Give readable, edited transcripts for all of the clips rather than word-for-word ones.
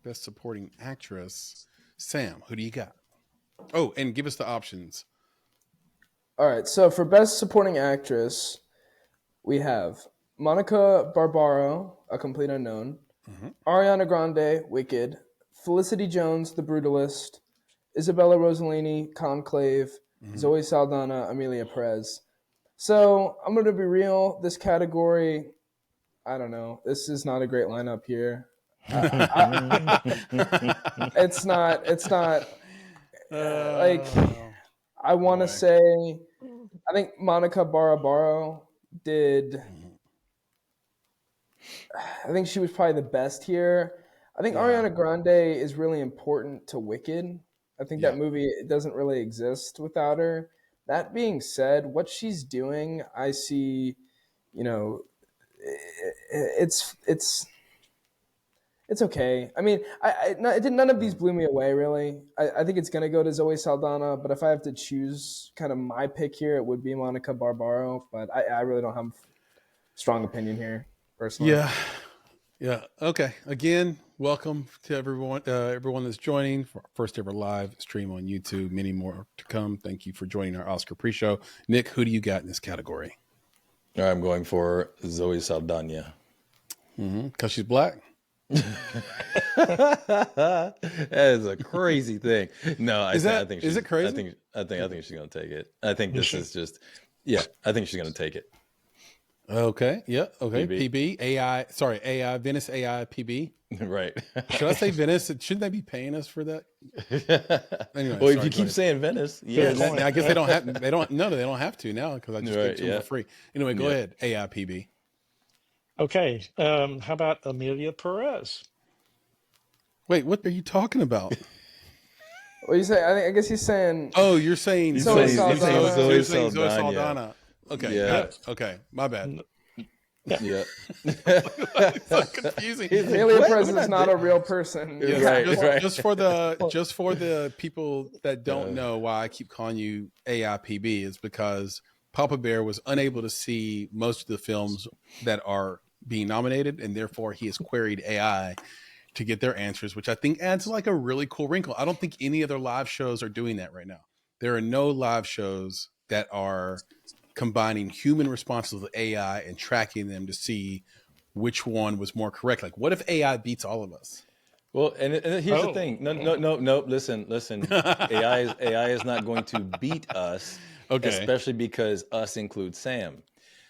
Best Supporting Actress. Sam, who do you got? Oh, and give us the options. All right, so for Best Supporting Actress, we have Monica Barbaro, A Complete Unknown, Ariana Grande, Wicked, Felicity Jones, The Brutalist, Isabella Rossellini, Conclave, Zoe Saldana, Amelia Perez. So I'm going to be real. This category, I don't know. This is not a great lineup here. It's not. Like, I want to say, I think Monica Barbaro did. I think she was probably the best here. I think Ariana Grande is really important to Wicked. I think that movie, it doesn't really exist without her. That being said, what she's doing, I see, it's okay. I mean, none of these blew me away, really. I think it's going to go to Zoe Saldana, but if I have to choose kind of my pick here, it would be Monica Barbaro, but I really don't have a strong opinion here, personally. Yeah. Okay. Again, welcome to everyone that's joining for our first ever live stream on YouTube. Many more to come. Thank you for joining our Oscar pre-show. Nick, who do you got in this category? I'm going for Zoe Saldana. Because she's black? That is a crazy thing. No, I think is it crazy? I think she's going to take it. I think this is just, I think she's going to take it. Okay. Yeah. Okay. PB. AI. Venice AI PB. Right. Should I say Venice? Shouldn't they be paying us for that? Anyway, well, if you keep saying Venice, I guess they don't have. They don't have to now because I just gave it to them for free. Anyway, go ahead. AI PB. Okay. How about Amelia Perez? Wait, what are you talking about? Well, you say. I guess he's saying. Oh, you're saying Zoe Saldana. Okay. Yeah. Okay. My bad. Yeah. It's so confusing. Amelia Perez is not a real person. Right. Just for the people that don't know why I keep calling you AIPB is because Papa Bear was unable to see most of the films that are being nominated, and therefore he has queried AI to get their answers, which I think adds like a really cool wrinkle. I don't think any other live shows are doing that right now. There are no live shows that are combining human responses with AI and tracking them to see which one was more correct. Like, what if AI beats all of us? Well, and here's the thing. No. Listen. AI is not going to beat us, especially because us includes Sam.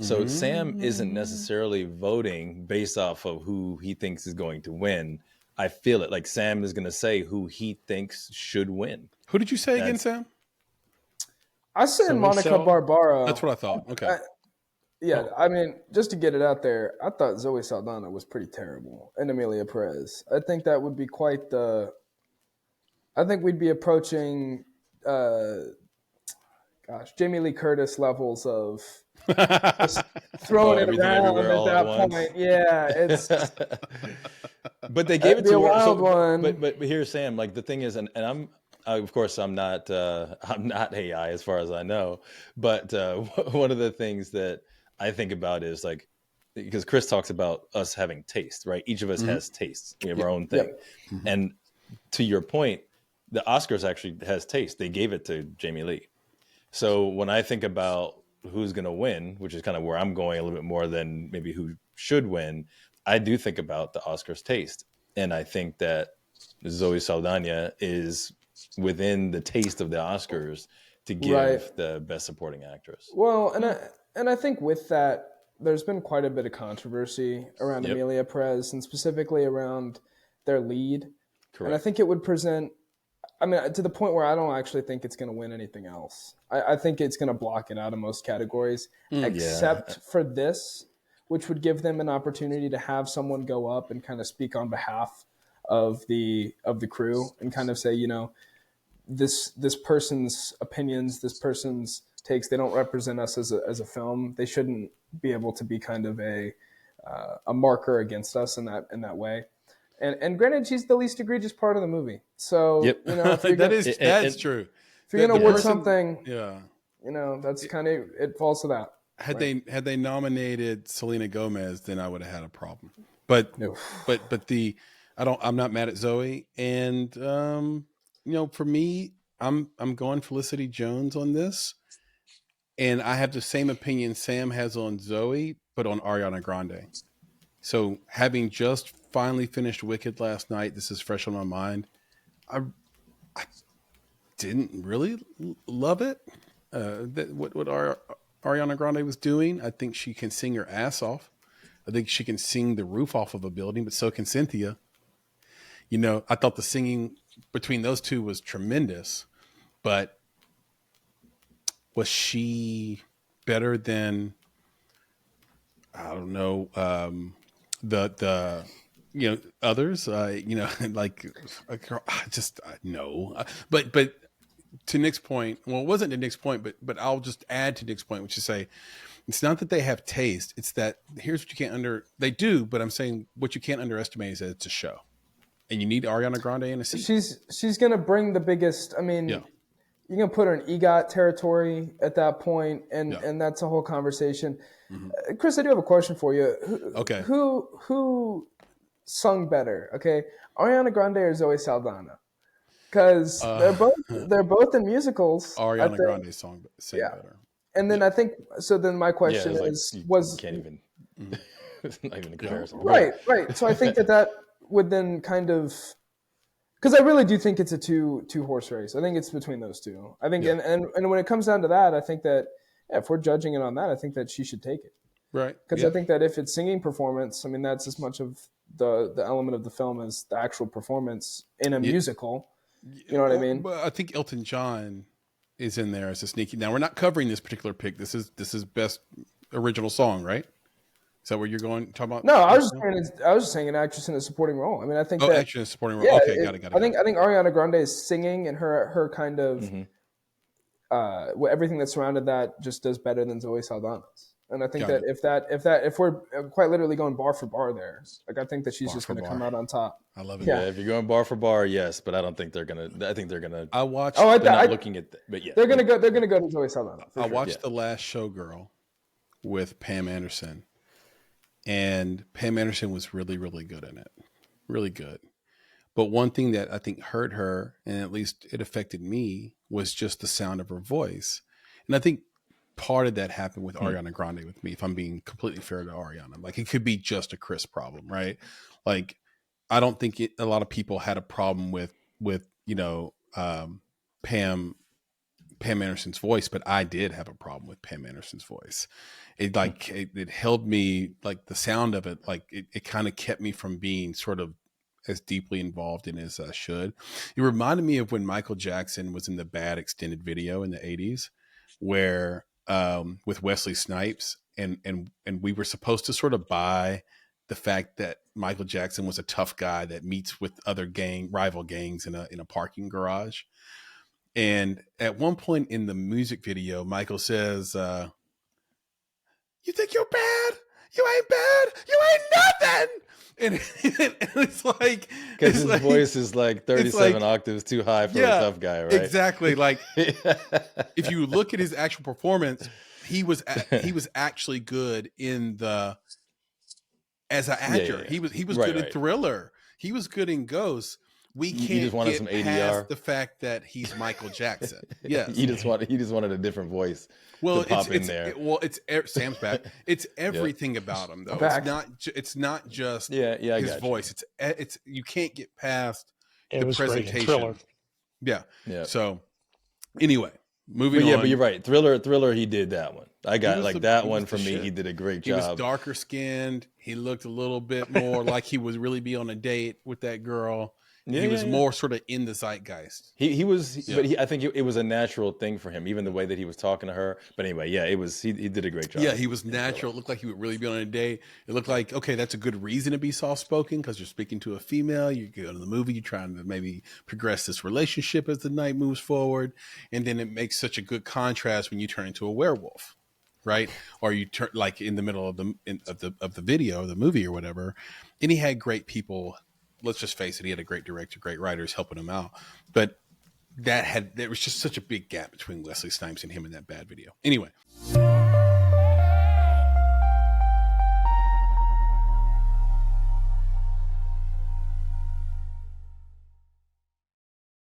So Sam isn't necessarily voting based off of who he thinks is going to win. I feel it. Like Sam is going to say who he thinks should win. Who did you say again, Sam? I said Monica Barbaro. That's what I thought. Okay. I mean, just to get it out there, I thought Zoe Saldana was pretty terrible, and Amelia Perez. I think that would be quite the. I think we'd be approaching, Jamie Lee Curtis levels of just throwing it around at that point. Yeah, it's. But they gave it to a wild one. But here's Sam. Like the thing is, and I'm. Of course, I'm not AI as far as I know, but one of the things that I think about is like, because Chris talks about us having taste, right? Each of us has tastes. We have our own thing. And to your point, the Oscars actually has taste. They gave it to Jamie Lee. So when I think about who's going to win, which is kind of where I'm going a little bit more than maybe who should win, I do think about the Oscars taste. And I think that Zoe Saldana is within the taste of the Oscars to give the Best Supporting Actress. Well, and I think with that, there's been quite a bit of controversy around Amelia Perez and specifically around their lead. Correct. And I think it would present, I mean, to the point where I don't actually think it's going to win anything else. I think it's going to block it out of most categories, except for this, which would give them an opportunity to have someone go up and kind of speak on behalf of the crew and kind of say, this person's opinions, this person's takes, they don't represent us as a film. They shouldn't be able to be kind of a marker against us in that way. And granted, she's the least egregious part of the movie. So that's true. If you're gonna award something, yeah, that's kind of, it falls to that. Had they nominated Selena Gomez, then I would have had a problem. But I'm not mad at Zoe. And, for me, I'm going Felicity Jones on this. And I have the same opinion Sam has on Zoe, but on Ariana Grande. So having just finally finished Wicked last night, this is fresh on my mind. I didn't really love it. What Ariana Grande was doing. I think she can sing her ass off. I think she can sing the roof off of a building, but so can Cynthia. I thought the singing between those two was tremendous, but was she better than, I don't know, the others? No. But to Nick's point, well, it wasn't to Nick's point, but I'll just add to Nick's point, which is say, it's not that they have taste. It's that here's what you can't they do, but I'm saying what you can't underestimate is that it's a show. And you need Ariana Grande in a seat. She's going to bring the biggest. I mean, you're going to put her in EGOT territory at that point, and that's a whole conversation. Mm-hmm. Chris, I do have a question for you. Okay. Who sung better? Okay, Ariana Grande or Zoe Saldana? Because they're both in musicals. Ariana Grande sang better. And then I think so. Then my question was can't even. It's not even a comparison. Right. So I think that would then kind of, because I really do think it's a two horse race. I think it's between those two. I think, and when it comes down to that, I think that if we're judging it on that, I think that she should take it. Right. Because I think that if it's singing performance, I mean, that's as much of the element of the film as the actual performance in a musical. You know what I mean? But I think Elton John is in there as a sneaky. Now we're not covering this particular pick. This is best original song, right? Is that where you're going? Talking about? No, I was just saying an actress in a supporting role. I mean, I think actress in a supporting role. Yeah, okay, got it. I think Ariana Grande's singing and her kind of everything that surrounded that just does better than Zoe Saldana's. And I think if we're quite literally going bar for bar there, like I think that she's just going to come out on top. I love it. Yeah, if you're going bar for bar, yes, but I don't think they're gonna. I think they're gonna. I watched. Looking at, but yeah, they're gonna go to Zoe Saldana. I watched The Last Showgirl with Pam Anderson, and Pam Anderson was really, really good in it, really good. But one thing that I think hurt her, and at least it affected me, was just the sound of her voice, and I think part of that happened with Ariana Grande with me, if I'm being completely fair to Ariana. Like, it could be just a Chris problem, right? Like, I don't think a lot of people had a problem with Pam Anderson's voice, but I did have a problem with Pam Anderson's voice. It held me, like the sound of it, like it kind of kept me from being sort of as deeply involved in as I should. It reminded me of when Michael Jackson was in the Bad extended video in the 80s, where with Wesley Snipes, and we were supposed to sort of buy the fact that Michael Jackson was a tough guy that meets with other rival gangs in a parking garage. And at one point in the music video, Michael says, "You think you're bad? You ain't bad. You ain't nothing." And it's like, because his voice is like 37 octaves too high for a tough guy, right? Exactly. Like, if you look at his actual performance, he was actually good as an actor. He was good in Thriller. He was good in Ghost. We can't just wanted some past the fact that he's Michael Jackson. Yes, he just wanted a different voice. Well, to pop in there. It's Sam's back. It's everything about him, though. It's not just his voice. It's you can't get past the presentation. Yeah. So anyway, moving on. But you're right. Thriller. He did that one. I got like that one for me. He did a great job. He was darker skinned. He looked a little bit more like he would really be on a date with that girl. He was more sort of in the zeitgeist. He was, but I think it was a natural thing for him, even the way that he was talking to her. But anyway, it was. He did a great job. Yeah, he was natural. It looked like he would really be on a date. It looked like, okay, that's a good reason to be soft spoken because you're speaking to a female. You go to the movie, you're trying to maybe progress this relationship as the night moves forward, and then it makes such a good contrast when you turn into a werewolf, right? Or you turn like in the middle of the video, the movie, or whatever. And he had great people. Let's just face it, he had a great director, great writers helping him out. But there was just such a big gap between Wesley Snipes and him in that Bad video. Anyway.